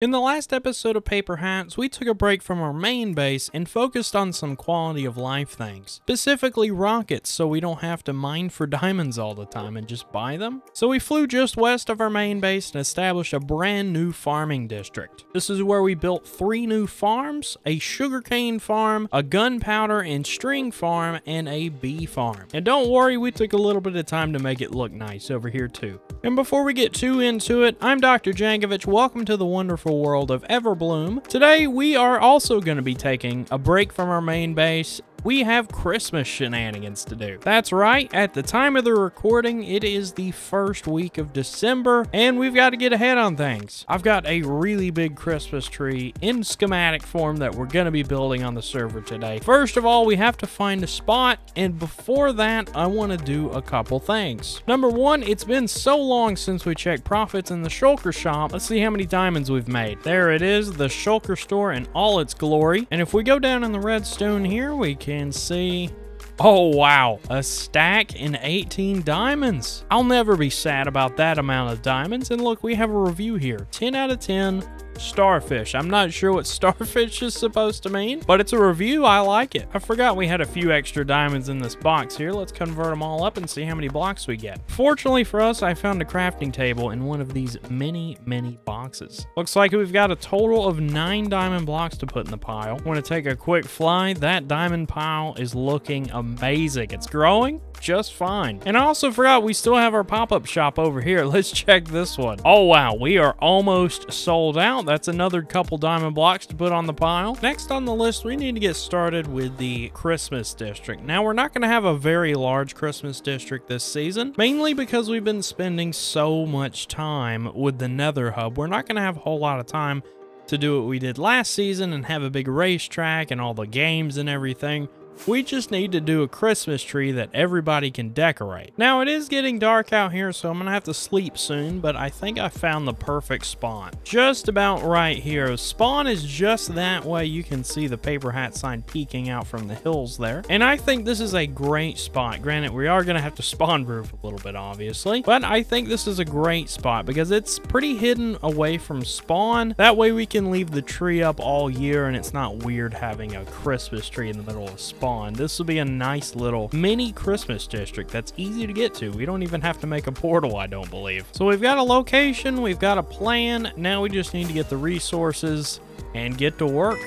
In the last episode of Paperhats, we took a break from our main base and focused on some quality of life things, specifically rockets, so we don't have to mine for diamonds all the time and just buy them. So we flew just west of our main base and established a brand new farming district. This is where we built 3 new farms, a sugarcane farm, a gunpowder and string farm, and a bee farm. And don't worry, we took a little bit of time to make it look nice over here too. And before we get too into it, I'm Dr. Jankovic. Welcome to the wonderful world of Everbloom. Today we are also going to be taking a break from our main base. We have Christmas shenanigans to do. That's right, at the time of the recording, it is the first week of December, and we've got to get ahead on things. I've got a really big Christmas tree in schematic form that we're going to be building on the server today. First of all, we have to find a spot, and before that, I want to do a couple things. Number one, it's been so long since we checked profits in the shulker shop. Let's see how many diamonds we've made. There it is, the shulker store in all its glory. And if we go down in the redstone here, we can see, oh wow, a stack and 18 diamonds. I'll never be sad about that amount of diamonds. And look, we have a review here, 10 out of 10. Starfish. I'm not sure what starfish is supposed to mean, but it's a review. I like it. I forgot we had a few extra diamonds in this box here. Let's convert them all up and see how many blocks we get. Fortunately for us, I found a crafting table in one of these many boxes. Looks like we've got a total of 9 diamond blocks to put in the pile. Want to take a quick fly. That diamond pile is looking amazing. It's growing just fine. And I also forgot we still have our pop-up shop over here. Let's check this one. Oh wow, we are almost sold out. That's another couple diamond blocks to put on the pile. Next on the list, we need to get started with the Christmas district. Now, we're not going to have a very large Christmas district this season, mainly because we've been spending so much time with the nether hub. We're not going to have a whole lot of time to do what we did last season and have a big racetrack and all the games and everything. We just need to do a Christmas tree that everybody can decorate. Now, it is getting dark out here, so I'm gonna have to sleep soon, but I think I found the perfect spawn. Just about right here. Spawn is just that way. You can see the paper hat sign peeking out from the hills there. And I think this is a great spot. Granted, we are gonna have to spawn proof a little bit, obviously, but I think this is a great spot because it's pretty hidden away from spawn. That way we can leave the tree up all year and it's not weird having a Christmas tree in the middle of spawn. This will be a nice little mini Christmas district that's easy to get to. We don't even have to make a portal, I don't believe. So we've got a location, we've got a plan. Now we just need to get the resources and get to work.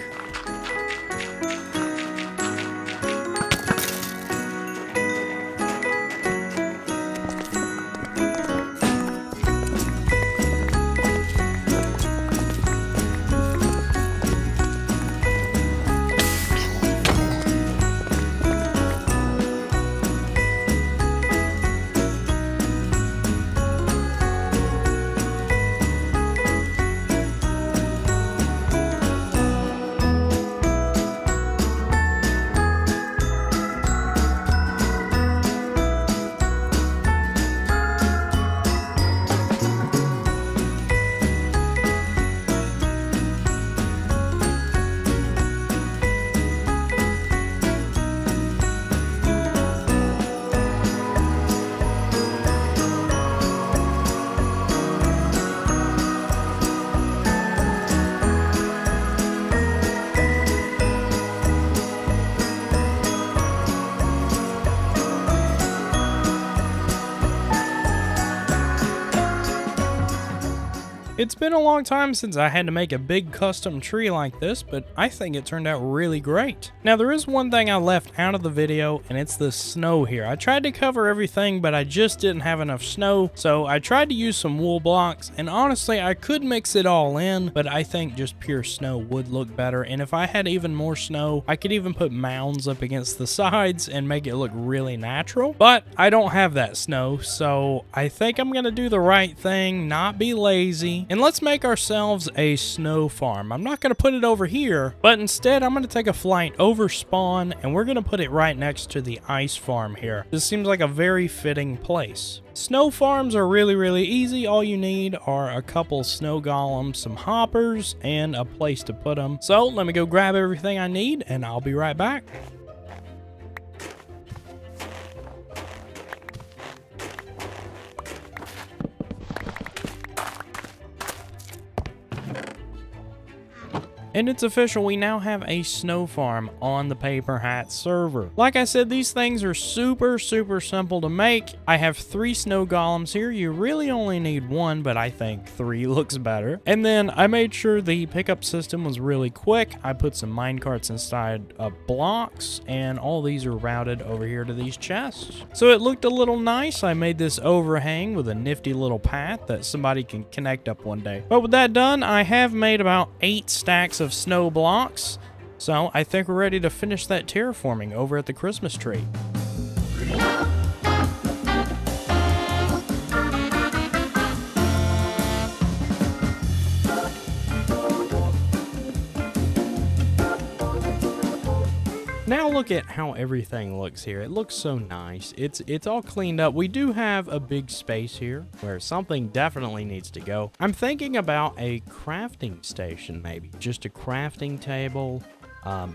It's been a long time since I had to make a big custom tree like this, but I think it turned out really great. Now, there is one thing I left out of the video, and it's the snow here. I tried to cover everything, but I just didn't have enough snow, so I tried to use some wool blocks, and honestly, I could mix it all in, but I think just pure snow would look better, and if I had even more snow, I could even put mounds up against the sides and make it look really natural, but I don't have that snow, so I think I'm gonna do the right thing, not be lazy, and let's make ourselves a snow farm. I'm not going to put it over here, but instead I'm going to take a flight over spawn and we're going to put it right next to the ice farm here. This seems like a very fitting place. Snow farms are really easy. All you need are a couple snow golems, some hoppers, and a place to put them. So let me go grab everything I need and I'll be right back. And it's official, we now have a snow farm on the Paperhats server. Like I said, these things are super simple to make. I have 3 snow golems here. You really only need 1, but I think 3 looks better. And then I made sure the pickup system was really quick. I put some minecarts inside of blocks, and all these are routed over here to these chests. So it looked a little nice. I made this overhang with a nifty little path that somebody can connect up one day. But with that done, I have made about 8 stacks of snow blocks. So I think we're ready to finish that terraforming over at the Christmas tree. Now look at how everything looks here. It looks so nice. It's all cleaned up. We do have a big space here where something definitely needs to go. I'm thinking about a crafting station, maybe. Just a crafting table,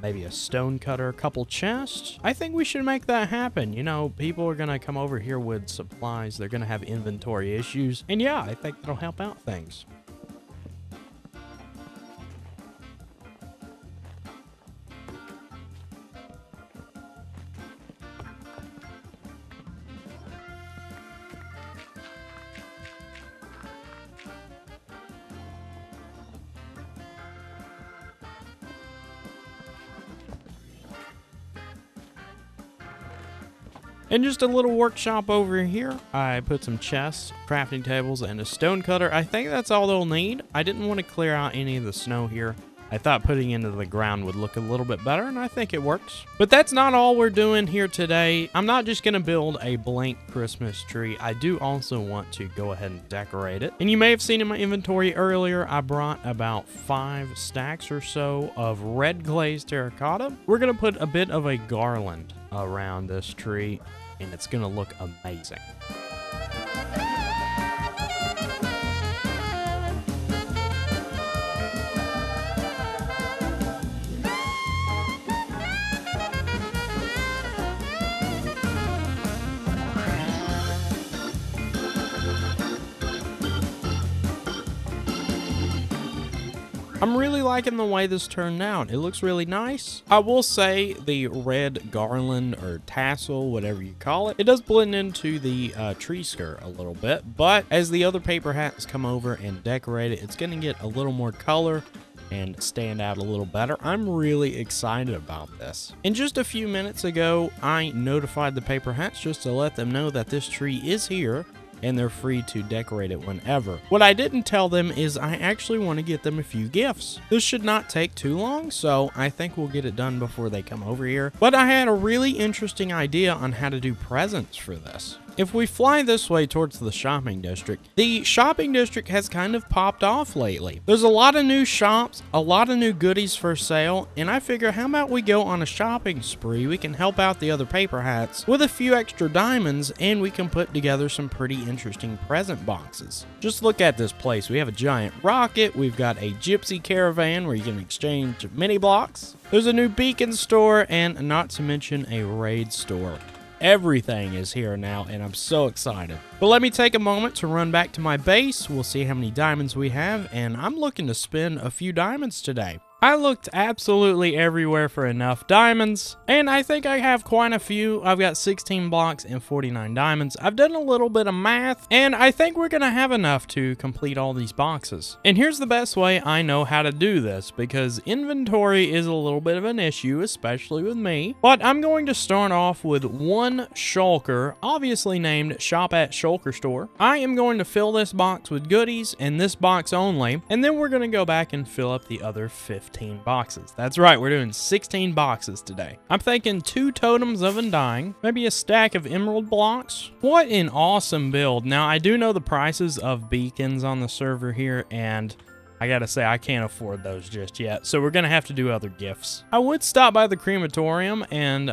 maybe a stone cutter, a couple chests. I think we should make that happen. You know, people are gonna come over here with supplies. They're gonna have inventory issues. And yeah, I think that'll help out things. And just a little workshop over here. I put some chests, crafting tables, and a stone cutter. I think that's all they'll need. I didn't want to clear out any of the snow here. I thought putting it into the ground would look a little bit better, and I think it works. But that's not all we're doing here today. I'm not just going to build a blank Christmas tree. I do also want to go ahead and decorate it. And you may have seen in my inventory earlier, I brought about 5 stacks or so of red glazed terracotta. We're going to put a bit of a garland around this tree, and it's going to look amazing. I'm really liking the way this turned out. It looks really nice. I will say the red garland or tassel, whatever you call it, it does blend into the tree skirt a little bit, but as the other paper hats come over and decorate it, it's going to get a little more color and stand out a little better. I'm really excited about this. And just a few minutes ago, I notified the paper hats just to let them know that this tree is here and they're free to decorate it whenever. What I didn't tell them is I actually want to get them a few gifts. This should not take too long, so I think we'll get it done before they come over here. But I had a really interesting idea on how to do presents for this. If we fly this way towards the shopping district, the shopping district has kind of popped off lately. There's a lot of new shops, a lot of new goodies for sale, and I figure how about we go on a shopping spree? We can help out the other paper hats with a few extra diamonds, and we can put together some pretty interesting present boxes. Just look at this place. We have a giant rocket. We've got a gypsy caravan where you can exchange mini blocks. There's a new beacon store, and not to mention a raid store. Everything is here now, and I'm so excited. But let me take a moment to run back to my base. We'll see how many diamonds we have, and I'm looking to spend a few diamonds today. I looked absolutely everywhere for enough diamonds, and I think I have quite a few. I've got 16 blocks and 49 diamonds. I've done a little bit of math, and I think we're gonna have enough to complete all these boxes. And here's the best way I know how to do this, because inventory is a little bit of an issue, especially with me. But I'm going to start off with one shulker, obviously named Shop at Shulker Store. I am going to fill this box with goodies, and this box only, and then we're gonna go back and fill up the other 15 boxes. That's right, we're doing 16 boxes today. I'm thinking 2 totems of undying, maybe a stack of emerald blocks. What an awesome build. Now, I do know the prices of beacons on the server here, and I gotta say, I can't afford those just yet, so we're gonna have to do other gifts. I would stop by the crematorium and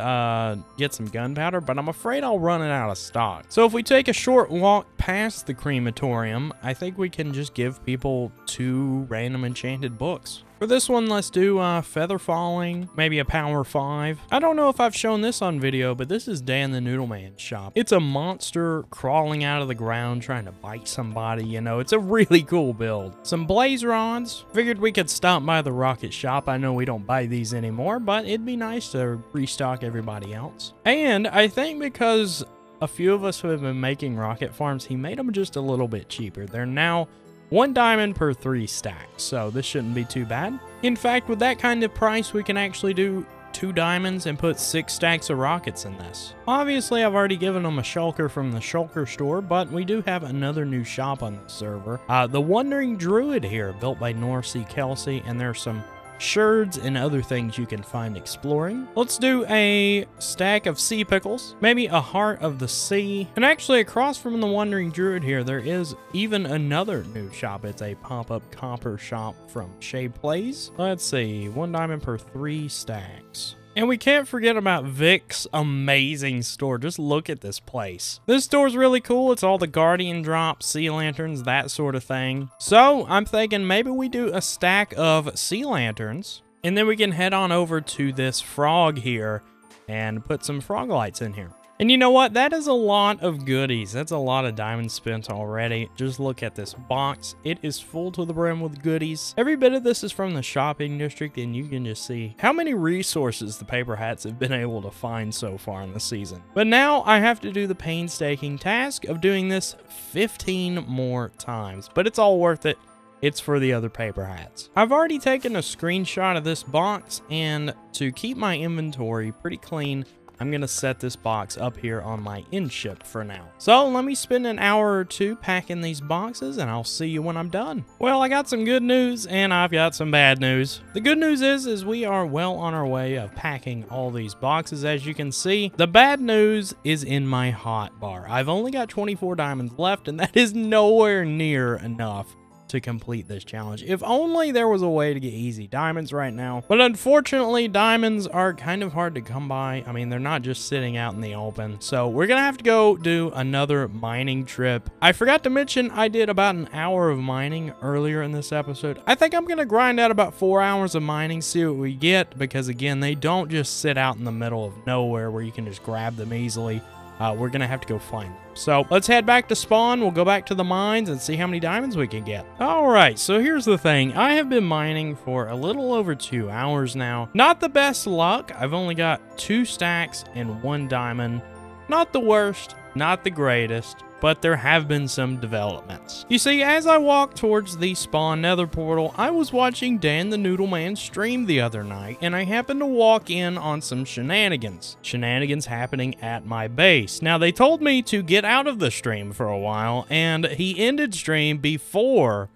get some gunpowder, but I'm afraid I'll run it out of stock. So if we take a short walk past the crematorium, I think we can just give people 2 random enchanted books. For this one, let's do feather falling, maybe a power 5. I don't know if I've shown this on video, but this is Dan the Noodle Man's shop. It's a monster crawling out of the ground trying to bite somebody, you know. It's a really cool build. Some blaze rods. Figured we could stop by the rocket shop. I know we don't buy these anymore, but it'd be nice to restock everybody else. And I think because a few of us who have been making rocket farms, he made them just a little bit cheaper. They're now 1 diamond per 3 stacks, so this shouldn't be too bad. In fact, with that kind of price, we can actually do 2 diamonds and put 6 stacks of rockets in this. Obviously, I've already given them a shulker from the shulker store, but we do have another new shop on the server. The Wandering Druid here, built by North Sea Kelsey, and there's some sherds and other things you can find exploring. Let's do a stack of sea pickles, maybe a heart of the sea. And actually across from the Wandering Druid here, there is even another new shop. It's a pop-up copper shop from Shade Plays. Let's see, 1 diamond per 3 stacks. And we can't forget about Vic's amazing store. Just look at this place. This store's really cool. It's all the Guardian drops, sea lanterns, that sort of thing. So I'm thinking maybe we do a stack of sea lanterns, and then we can head on over to this frog here and put some frog lights in here. And you know what? That is a lot of goodies. That's a lot of diamonds spent already. Just look at this box. It is full to the brim with goodies. Every bit of this is from the shopping district, and you can just see how many resources the Paper Hats have been able to find so far in the season. But now I have to do the painstaking task of doing this 15 more times. But it's all worth it. It's for the other Paper Hats. I've already taken a screenshot of this box, and to keep my inventory pretty clean, I'm gonna set this box up here on my end ship for now. So let me spend an hour or 2 packing these boxes, and I'll see you when I'm done. Well, I got some good news and I've got some bad news. The good news is we are well on our way of packing all these boxes, as you can see. The bad news is in my hotbar. I've only got 24 diamonds left, and that is nowhere near enough to complete this challenge. If only there was a way to get easy diamonds right now. But unfortunately, diamonds are kind of hard to come by. I mean, they're not just sitting out in the open. So we're gonna have to go do another mining trip. I forgot to mention I did about an hour of mining earlier in this episode. I think I'm gonna grind out about 4 hours of mining, see what we get, because again, they don't just sit out in the middle of nowhere where you can just grab them easily. We're gonna have to go find them. So let's head back to spawn. We'll go back to the mines and see how many diamonds we can get. All right, so here's the thing. I have been mining for a little over 2 hours now. Not the best luck. I've only got 2 stacks and 1 diamond. Not the worst, not the greatest, but there have been some developments. You see, as I walked towards the spawn nether portal, I was watching Dan the Noodle Man stream the other night, and I happened to walk in on some shenanigans. Shenanigans happening at my base. Now, they told me to get out of the stream for a while, and he ended stream before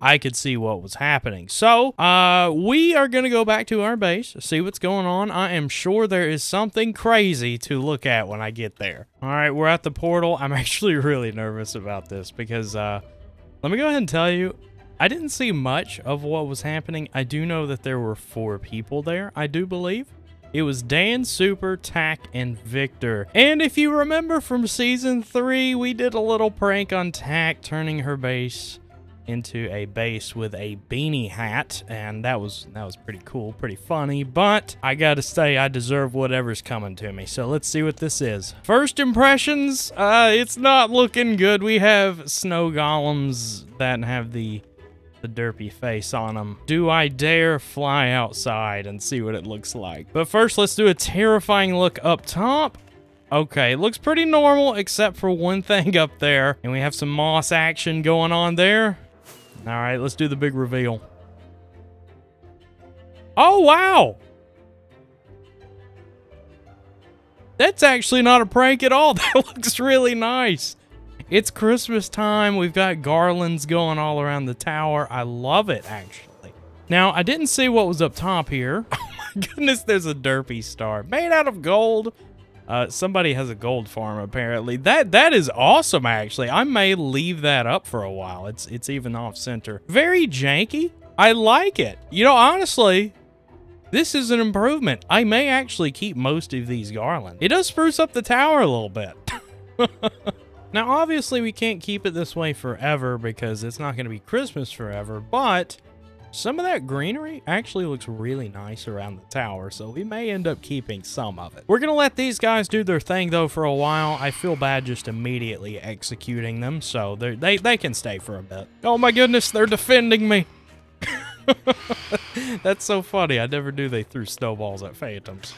I could see what was happening. So, we are going to go back to our base, see what's going on. I am sure there is something crazy to look at when I get there. All right, we're at the portal. I'm actually really nervous about this because, let me go ahead and tell you, I didn't see much of what was happening. I do know that there were 4 people there, I do believe. It was Dan, Super, Tack, and Victor. And if you remember from Season 3, we did a little prank on Tack, turning her base into a base with a beanie hat, and that was pretty cool, pretty funny, but I gotta say I deserve whatever's coming to me. So let's see what this is. First impressions, it's not looking good. We have snow golems that have the derpy face on them. Do I dare fly outside and see what it looks like? But first, let's do a terrifying look up top. Okay, it looks pretty normal except for one thing up there, and we have some moss action going on there. All right, let's do the big reveal. Oh, wow. That's actually not a prank at all. That looks really nice. It's Christmas time. We've got garlands going all around the tower. I love it, actually. Now, I didn't see what was up top here. Oh, my goodness, there's a derpy star. Made out of gold. Somebody has a gold farm, apparently. That is awesome, actually. I may leave that up for a while. It's even off center. Very janky. I like it. You know, honestly, this is an improvement. I may actually keep most of these garlands. It does spruce up the tower a little bit. Now, obviously, we can't keep it this way forever because it's not going to be Christmas forever, but Some of that greenery actually looks really nice around the tower, so we may end up keeping some of it. We're gonna let these guys do their thing though for a while. I feel bad just immediately executing them, so they can stay for a bit. Oh my goodness, they're defending me. That's so funny. I never knew they threw snowballs at phantoms.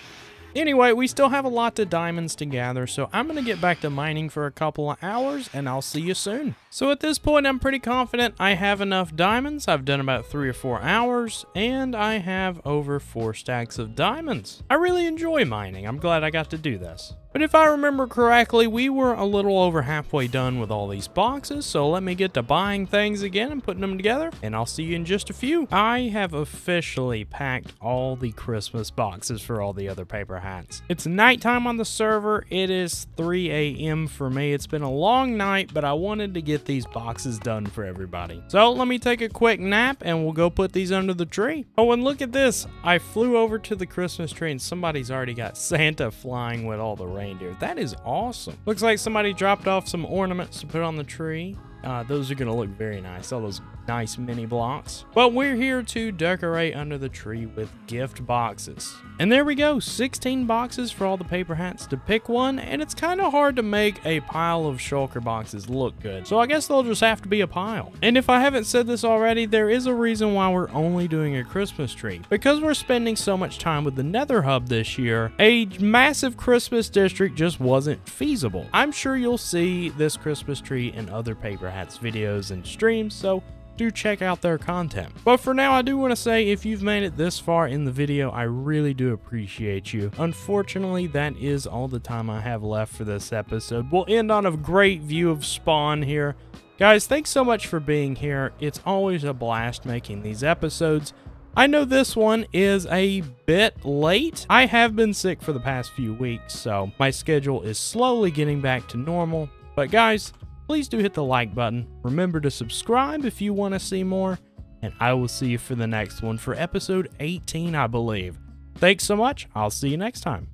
Anyway, we still have a lot of diamonds to gather, so I'm going to get back to mining for a couple of hours, and I'll see you soon. So at this point, I'm pretty confident I have enough diamonds. I've done about 3 or 4 hours, and I have over 4 stacks of diamonds. I really enjoy mining. I'm glad I got to do this. But if I remember correctly, we were a little over halfway done with all these boxes, so let me get to buying things again and putting them together, and I'll see you in just a few. I have officially packed all the Christmas boxes for all the other paper hats. It's nighttime on the server. It is 3 a.m. for me. It's been a long night, but I wanted to get these boxes done for everybody. So let me take a quick nap, and we'll go put these under the tree. Oh, and look at this. I flew over to the Christmas tree, and somebody's already got Santa flying with all the reindeer. That is awesome. Looks like somebody dropped off some ornaments to put on the tree. Those are gonna look very nice, all those nice mini blocks. But we're here to decorate under the tree with gift boxes. And there we go, 16 boxes for all the paper hats to pick one, and it's kind of hard to make a pile of shulker boxes look good. So I guess they'll just have to be a pile. And if I haven't said this already, there is a reason why we're only doing a Christmas tree. Because we're spending so much time with the Nether Hub this year, a massive Christmas district just wasn't feasible. I'm sure you'll see this Christmas tree in other paper hats videos and streams, so do check out their content. But for now, I do want to say if you've made it this far in the video, I really do appreciate you. Unfortunately, that is all the time I have left for this episode. We'll end on a great view of spawn here. Guys, thanks so much for being here. It's always a blast making these episodes. I know this one is a bit late. I have been sick for the past few weeks, so my schedule is slowly getting back to normal. But guys, please do hit the like button. Remember to subscribe if you want to see more, and I will see you for the next one for episode 18, I believe. Thanks so much. I'll see you next time.